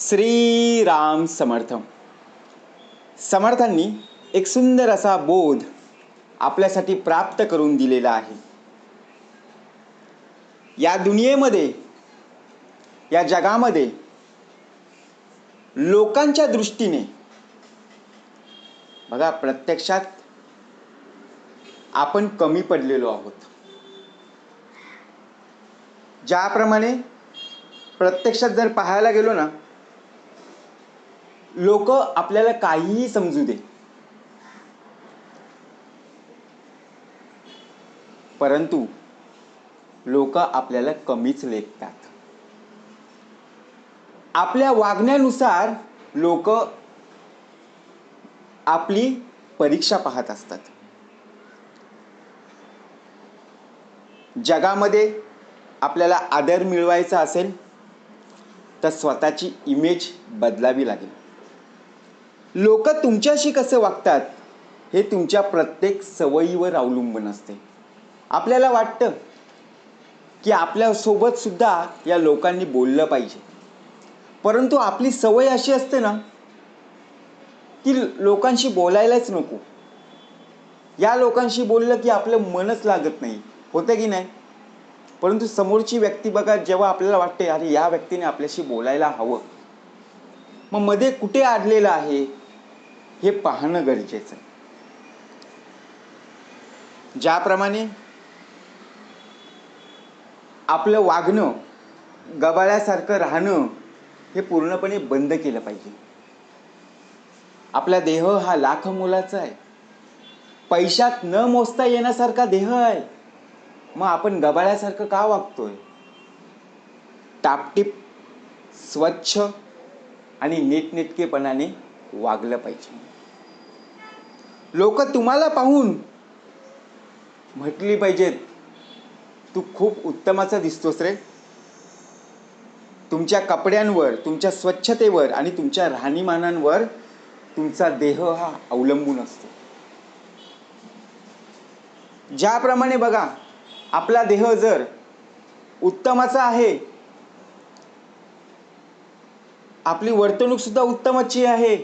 श्री राम समर्थ. समर्थांनी एक सुंदर असा बोध आपल्यासाठी प्राप्त करून दिलेला आहे. या दुनियेमध्ये, या जगामध्ये लोकांच्या दृष्टीने बघा, प्रत्यक्षात आपण कमी पडलेलो आहोत. ज्याप्रमाणे प्रत्यक्षात जर पाहायला गेलो ना, लोक आपल्याला काहीही समजू दे, परंतु लोक आपल्याला कमीच लेखतात. आपल्या वागण्यानुसार लोक आपली परीक्षा पाहत असतात. जगामध्ये आपल्याला आदर मिळवायचा असेल तर स्वतःची इमेज बदलावी लागेल. लोक तुमच्याशी कसे वागतात हे तुमच्या प्रत्येक सवयीवर अवलंबून असते. आपल्याला वाटतं की आपल्यासोबत सुद्धा या लोकांनी बोललं पाहिजे, परंतु आपली सवय अशी असते ना की लोकांशी बोलायलाच नको. या लोकांशी बोललं की आपलं मनच लागत नाही, होतं की नाही. परंतु समोरची व्यक्ती बघा, जेव्हा आपल्याला वाटते अरे या व्यक्तीने आपल्याशी बोलायला हवं, मग मध्ये कुठे अडलेलं आहे हे पाहणं गरजेचं आहे. ज्याप्रमाणे आपलं वागणं गबाळ्यासारखं राहणं हे पूर्णपणे बंद केलं पाहिजे. आपला देह हा लाख मोलाचा आहे, पैशात न मोजता येण्यासारखा देह आहे. मग आपण गबाळ्यासारखं का वागतोय? टापटीप, स्वच्छ आणि नीटनेटकेपणाने वागलं पाहिजे. लोक तुम्हाला पाहून म्हटली पाहिजेत, तू खूप उत्तमाचा दिसतोस रे. तुमच्या कपड्यांवर, तुमच्या स्वच्छतेवर आणि तुमच्या राहणीमानांवर तुमचा देह हा अवलंबून असतो. ज्याप्रमाणे बघा, आपला देह जर उत्तमाचा आहे, आपली वर्तणूक सुद्धा उत्तमाची आहे,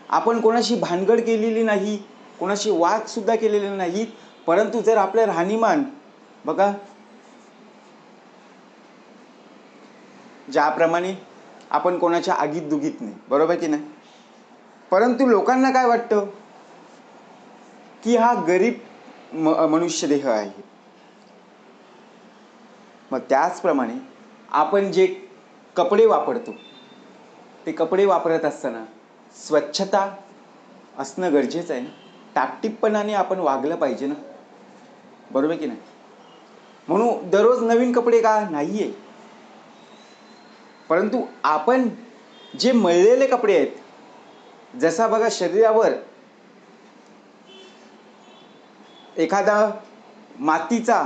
आपण कोणाशी भानगड केलेली नाही, कोणाशी वाद सुद्धा केलेले नाहीत, परंतु जर आपलं राहणीमान बघा, ज्याप्रमाणे आपण कोणाच्या आगीत दुगीत नाही, बरोबर की नाही. परंतु लोकांना काय वाटतं की हा गरीब मनुष्य देह आहे. मग त्याचप्रमाणे आपण जे कपडे वापरतो, ते कपडे वापरत असताना स्वच्छता असणं गरजेचं आहे ना. टापटीपपणाने आपण वागलं पाहिजे ना, बरोबर की नाही. म्हणून दररोज नवीन कपडे का नाहीये, परंतु आपण जे मळलेले कपडे आहेत, जसा बघा शरीरावर एखादा मातीचा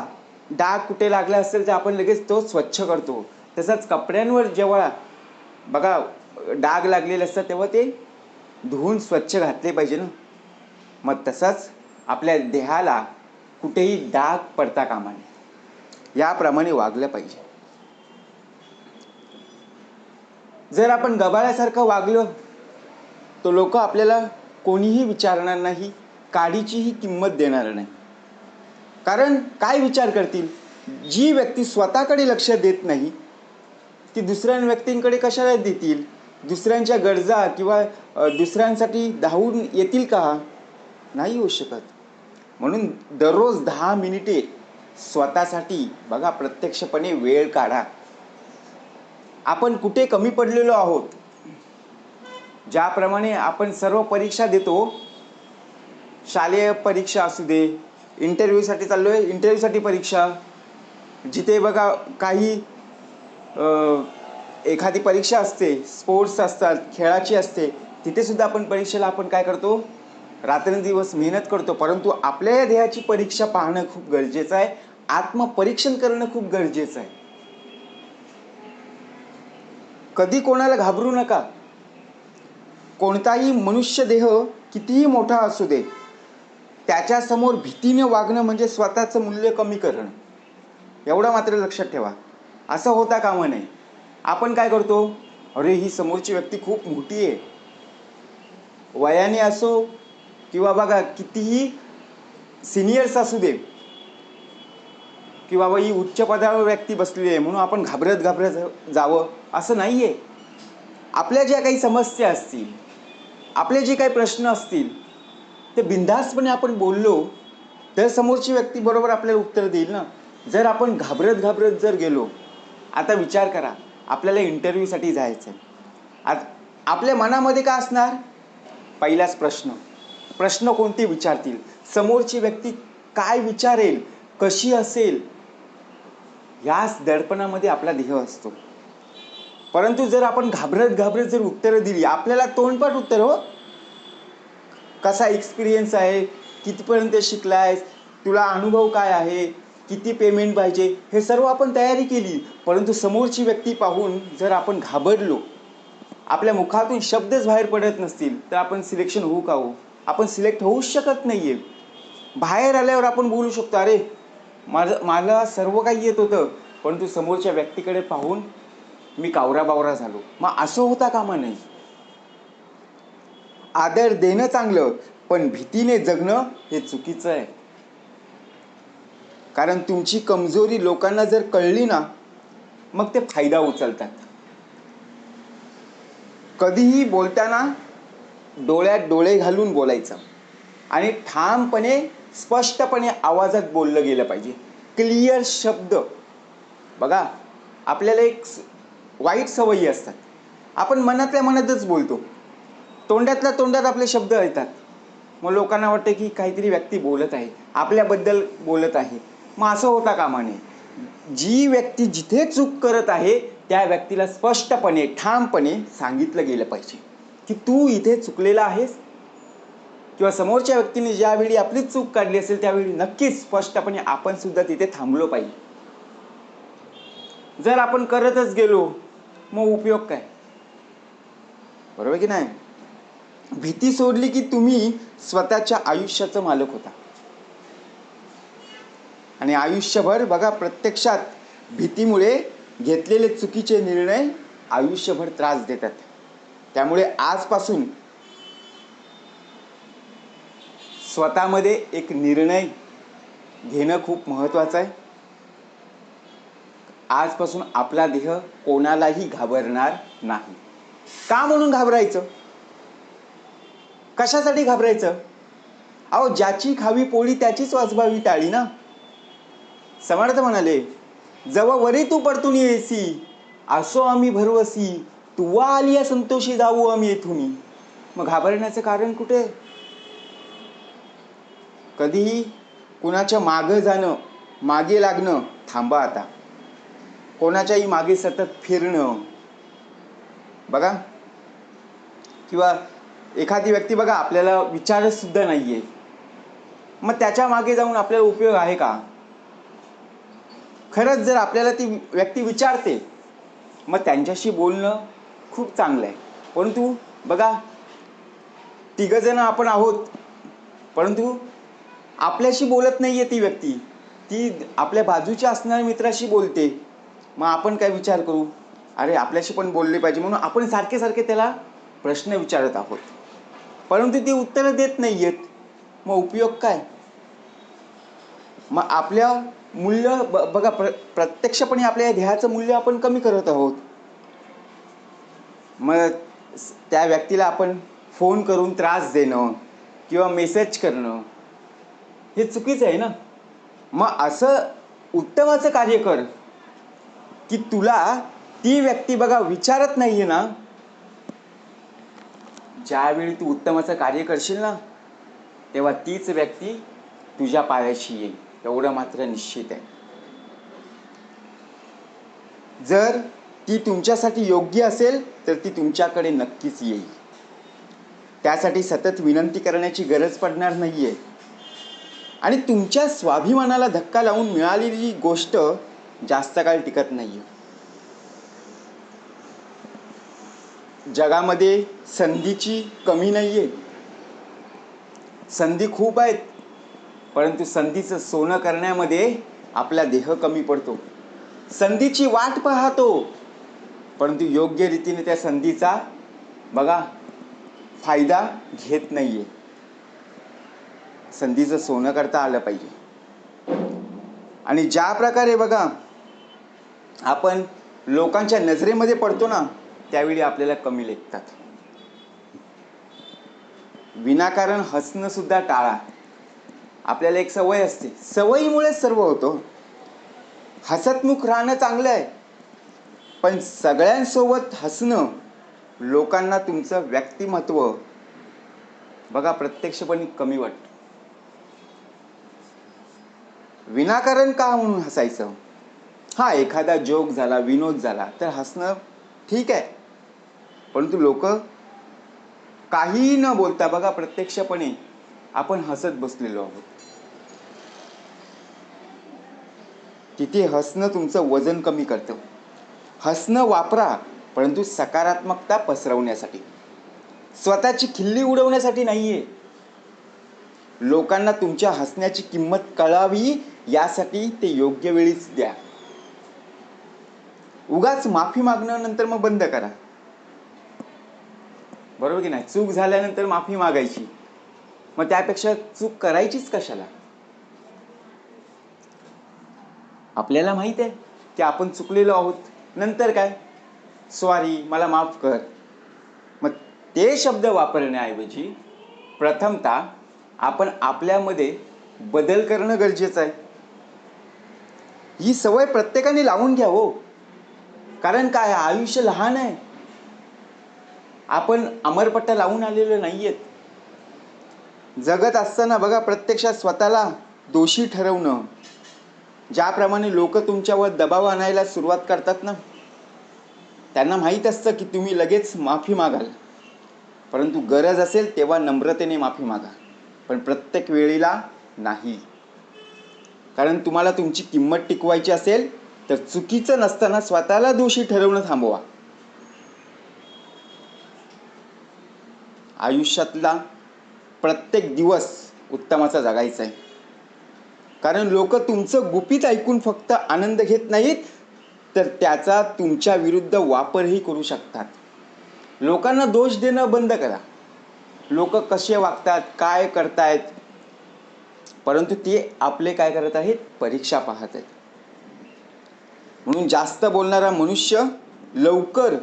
डाग कुठे लागला असेल तर आपण लगेच तो स्वच्छ करतो, तसंच कपड्यांवर जेव्हा बघा डाग लागलेले असतात तेव्हा ते धुवून स्वच्छ घातले पाहिजे ना. मग तसंच आपल्या देहाला कुठेही डाग पडता कामा नये, याप्रमाणे वागलं पाहिजे. जर आपण गबाळ्यासारखं वागलो तर लोक आपल्याला कोणीही विचारणार नाही, काडीचीही किंमत देणार नाही. कारण काय विचार करतील, जी व्यक्ती स्वतःकडे लक्ष देत नाही ती दुसऱ्या व्यक्तींकडे कशाला देतील? दुसऱ्यांच्या गरजा किंवा दुसऱ्यांसाठी धावून येतील का? नाही होऊ शकत. म्हणून दररोज 10 मिनिटे स्वतःसाठी बघा, प्रत्यक्षपणे वेळ काढा. आपण कुठे कमी पडलेलो आहोत. ज्याप्रमाणे आपण सर्व परीक्षा देतो, शालेय परीक्षा असू दे, इंटरव्ह्यूसाठी चाललोय, इंटरव्ह्यूसाठी परीक्षा, जिथे बघा काही एखादी परीक्षा असते, स्पोर्ट्स असतात, खेळाची असते, तिथे सुद्धा आपण परीक्षेला आपण काय करतो, रात्रंदिवस मेहनत करतो. परंतु आपल्या या देहाची परीक्षा पाहणं खूप गरजेचं आहे. आत्मपरीक्षण करणं खूप गरजेचं आहे. कधी कोणाला घाबरू नका. कोणताही मनुष्य देह कितीही मोठा असू दे, त्याच्यासमोर भीतीने वागणं म्हणजे स्वतःचं मूल्य कमी करणं, एवढं मात्र लक्षात ठेवा. असं होता कामा नये. आपण काय करतो, अरे ही समोरची व्यक्ती खूप मोठी आहे, वयाने असो किंवा बघा कितीही सिनियर्स असू दे, की बाबा ही उच्च पदावर व्यक्ती बसलेली आहे म्हणून आपण घाबरत घाबरत जावं असं नाही आहे. आपल्या ज्या काही समस्या असतील, आपले जे काही प्रश्न असतील ते बिनधास्तपणे आपण बोललो तर समोरची व्यक्ती बरोबर आपल्याला उत्तर देईल ना. जर आपण घाबरत घाबरत जर गेलो, आता विचार करा, आपल्याला इंटरव्ह्यूसाठी जायचं आहे. आता आपल्या मनामध्ये काय असणार? पहिलाच प्रश्न कोणते विचारतील, समोरची व्यक्ती काय विचारेल, कशी असेल, याच दडपणामध्ये आपला देह असतो. परंतु जर आपण घाबरत घाबरत जर उत्तरं दिली, आपल्याला तोंडपाठ उत्तर, हो कसा एक्सपिरियन्स आहे, कितीपर्यंत शिकलायस, तुला अनुभव काय आहे, किती पेमेंट पाहिजे, हे सर्व आपण तयारी केली, परंतु समोरची व्यक्ती पाहून जर आपण घाबरलो, आपल्या मुखातून शब्दच बाहेर पडत नसतील तर आपण सिलेक्शन होऊ का? हो, आपण सिलेक्ट होऊच शकत नाही आहे. बाहेर आल्यावर आपण बोलू शकतो, अरे मला सर्व काही येत होतं, परंतु समोरच्या व्यक्तीकडे पाहून मी कावरा बावरा झालो. मग असं होता कामा नये. आदर देणं चांगलं, पण भीतीने जगणं हे चुकीचं आहे. कारण तुमची कमजोरी लोकांना जर कळली ना, मग ते फायदा उचलतात. कधीही बोलताना डोळ्यात डोळे घालून बोलायचं आणि ठामपणे स्पष्टपणे आवाजात बोललं गेलं पाहिजे. क्लिअर शब्द. बघा, आपल्याला एक वाईट सवयी असतात, आपण मनातल्या मनातच बोलतो, तोंडातल्या तोंडात आपले शब्द येतात. मग लोकांना वाटतं की काहीतरी व्यक्ती बोलत आहे, आपल्याबद्दल बोलत आहे. मग असं होता कामा नये. जी व्यक्ती जिथे चूक करत आहे त्या व्यक्तीला स्पष्टपणे ठामपणे सांगितलं गेलं पाहिजे की तू इथे चुकलेला आहेस, किंवा समोरच्या व्यक्तीने ज्यावेळी आपली चूक काढली असेल त्यावेळी नक्कीच स्पष्टपणे आपण सुद्धा तिथे थांबलो पाहिजे. जर आपण करतच गेलो मग उपयोग काय? बरोबर की नाही? भीती सोडली की तुम्ही स्वतःच्या आयुष्याचं मालक होता. आणि आयुष्यभर बघा, प्रत्यक्षात भीतीमुळे घेतलेले चुकीचे निर्णय आयुष्यभर त्रास देतात. त्यामुळे आजपासून स्वतःमध्ये एक निर्णय घेणं खूप महत्त्वाचं आहे. आजपासून आपला देह कोणालाही घाबरणार नाही. का म्हणून घाबरायचं? कशासाठी घाबरायचं? अहो, ज्याची खावी पोळी त्याचीच वाजवावी टाळी ना. समर्थ म्हणाले, जवा वरी तू परतून येसी, असो आम्ही भरवसी, तुवा आलिया संतोषी जाऊ आम्ही येथून. मग घाबरण्याचं कारण कुठे? कधीही कुणाच्या मागं जाणं, मागे लागणं थांबा आता. कोणाच्याही मागे सतत फिरणं, बघा, किंवा एखादी व्यक्ती बघा आपल्याला विचारत सुद्धा नाहीये, मग त्याच्या मागे जाऊन आपल्याला उपयोग आहे का? खरंच जर आपल्याला ती व्यक्ती विचारते मग त्यांच्याशी बोलणं खूप चांगलं आहे. परंतु बघा, तिघजण आपण आहोत, परंतु आपल्याशी बोलत नाहीये ती व्यक्ती, ती आपल्या बाजूच्या असणाऱ्या मित्राशी बोलते. मग आपण काय विचार करू, अरे आपल्याशी पण बोलले पाहिजे, म्हणून आपण सारखे सारखे त्याला प्रश्न विचारत आहोत, परंतु ती उत्तरं देत नाही आहेत. मग उपयोग काय? मग आपल्या मूल्य बघा, प्रत्यक्षपणे आपल्या ध्येयाचं मूल्य आपण कमी करत आहोत. मग त्या व्यक्तीला आपण फोन करून त्रास देणं किंवा मेसेज करणं हे चुकीचं आहे ना. मग असं उत्तमाचं कार्य कर की तुला ती व्यक्ती बघा विचारत नाहीये ना, ज्यावेळी तू उत्तमाचं कार्य करशील ना तेव्हा तीच व्यक्ती तुझ्या पायाशी येईल, एवढं मात्र निश्चित आहे. जर ती तुमच्यासाठी योग्य असेल तर ती तुमच्याकडे नक्कीच येईल. त्यासाठी सतत विनंती करण्याची गरज पडणार नाहीये. आणि तुमच्या स्वाभिमानाला धक्का लावून मिळालेली गोष्ट जास्त काळ टिकत नाहीये. जगामध्ये संधीची कमी नाहीये, संधी खूप आहेत, परंतु संधीचं सोनं करण्यामध्ये आपला देह कमी पडतो. संधीची वाट पाहतो परंतु योग्य रीतीने त्या संधीचा बघा फायदा घेत नाही आहे. संधीचं सोनं करता आलं पाहिजे. आणि ज्या प्रकारे बघा आपण लोकांच्या नजरेमध्ये पडतो ना, त्यावेळी आपल्याला कमी लेखतात. विनाकारण हसणं सुद्धा टाळा. आपल्याला एक सवय असते, सवयीमुळे सर्व होतं. हसतमुख राहणं चांगलं आहे, पण सगळ्यांसोबत हसणं लोकांना तुमचं व्यक्तिमत्व बघा प्रत्यक्षपणे कमी वाटतं. विनाकारण का म्हणून हसायचं? हा, एखादा जोक झाला, विनोद झाला तर हसणं ठीक आहे, परंतु लोक काहीही न बोलता बघा प्रत्यक्षपणे आपण हसत बसलेलो आहोत. तिथे हसणं तुमचं वजन कमी करतं. हसणं वापरा, परंतु सकारात्मकता पसरवण्यासाठी, स्वतःची खिल्ली उडवण्यासाठी नाहीये. लोकांना तुमच्या हसण्याची किंमत कळावी यासाठी ते योग्य वेळीच द्या. उगाच माफी मागणं नंतर मग बंद करा. बरोबर की नाही? चूक झाल्यानंतर माफी मागायची, मग त्यापेक्षा चूक करायचीच कशाला? आपल्याला माहित आहे की आपण चुकलेलो आहोत, नंतर काय, सॉरी, मला माफ कर. मग ते शब्द वापरण्याऐवजी प्रथमतः आपण आपल्यामध्ये बदल करणं गरजेचं आहे. ही सवय प्रत्येकाने लावून घ्या हो. कारण काय, आयुष्य लहान आहे. आपण अमरपट्टा लावून आलेलो नाहीयेत. जगत असताना बघा प्रत्यक्षात स्वतःला दोषी ठरवणं, ज्याप्रमाणे लोक तुमच्यावर दबाव आणायला सुरुवात करतात ना, त्यांना माहीत असतं की तुम्ही लगेच माफी मागाल, परंतु गरज असेल तेव्हा नम्रतेने माफी मागा, पण प्रत्येक वेळेला नाही. कारण तुम्हाला तुमची किंमत टिकवायची असेल तर चुकीचं नसताना स्वतःला दोषी ठरवणं थांबवा. आयुष्यातला प्रत्येक दिवस उत्तमाचा जगायचा आहे. कारण लोक तुमचं गुपित ऐकून फक्त आनंद घेत नाहीत, तर त्याचा तुमच्या विरुद्ध वापरही करू शकतात. लोकांना दोष देणं बंद करा. लोक कसे वागतात, काय करतायत, परंतु ते आपले काय करत आहेत, परीक्षा पाहत आहेत. म्हणून जास्त बोलणारा मनुष्य लवकर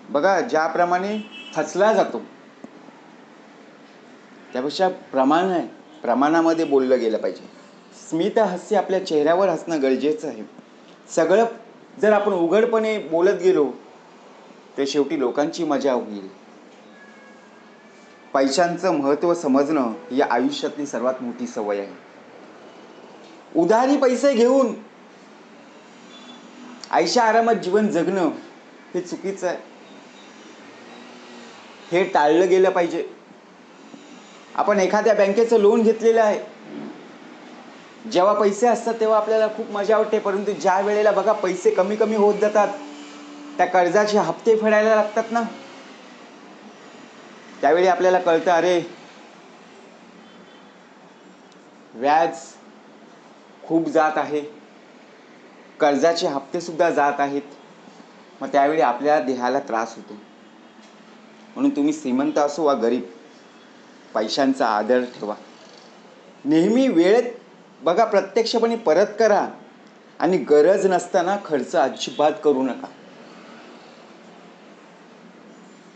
बघा ज्याप्रमाणे खचला जातो, त्यापेक्षा प्रमाणामध्ये बोललं गेलं पाहिजे. स्मित हास्य, आपल्या चेहऱ्यावर हसणं गरजेचं आहे. सगळं जर आपण उघडपणे बोलत गेलो तर शेवटी लोकांची मजा होईल. पैशांचं महत्त्व समजणं ही आयुष्यातली सर्वात मोठी सवय आहे. उधारी पैसे घेऊन आयशा आरामात जीवन जगणं हे चुकीचं आहे. हे टाळलं गेलं पाहिजे. आपण एखाद्या बँकेचं लोन घेतलेलं आहे, जेव्हा पैसे असतात तेव्हा आपल्याला खूप मजा वाटते, परंतु ज्या वेळेला बघा पैसे कमी कमी होत जातात, त्या कर्जाचे हप्ते फेडायला लागतात ना, त्यावेळी आपल्याला कळतं, अरे व्याज खूप जात आहे, कर्जाचे हप्ते सुद्धा जात आहेत. मग त्यावेळी आपल्या देहाला त्रास होतो. म्हणून तुम्ही श्रीमंत असो वा गरीब, पैशांचा आदर ठेवा. नेहमी वेळेत बघा प्रत्यक्षपणे परत करा, आणि गरज नसताना खर्च अजिबात करू नका.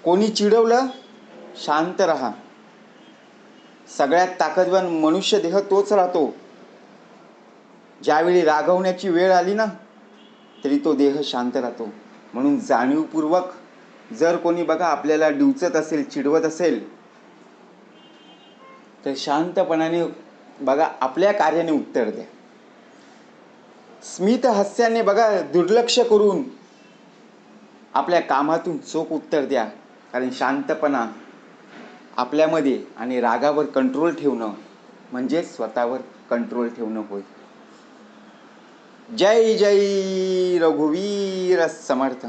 कोणी चिडवलं, शांत राहा. सगळ्यात ताकदवान मनुष्य देह तोच राहतो, ज्यावेळी रागवण्याची वेळ आली ना तरी तो देह शांत राहतो. म्हणून जाणीवपूर्वक जर कोणी बघा आपल्याला डिवचत असेल, चिडवत असेल, तर शांतपणाने बघा आपल्या कार्याने उत्तर द्या. स्मित हास्याने बघा दुर्लक्ष करून आपल्या कामातून चोख उत्तर द्या. कारण शांतपणा आपल्यामध्ये आणि रागावर कंट्रोल ठेवणं म्हणजे स्वतःवर कंट्रोल ठेवणं होय. जय जय रघुवीर समर्थ.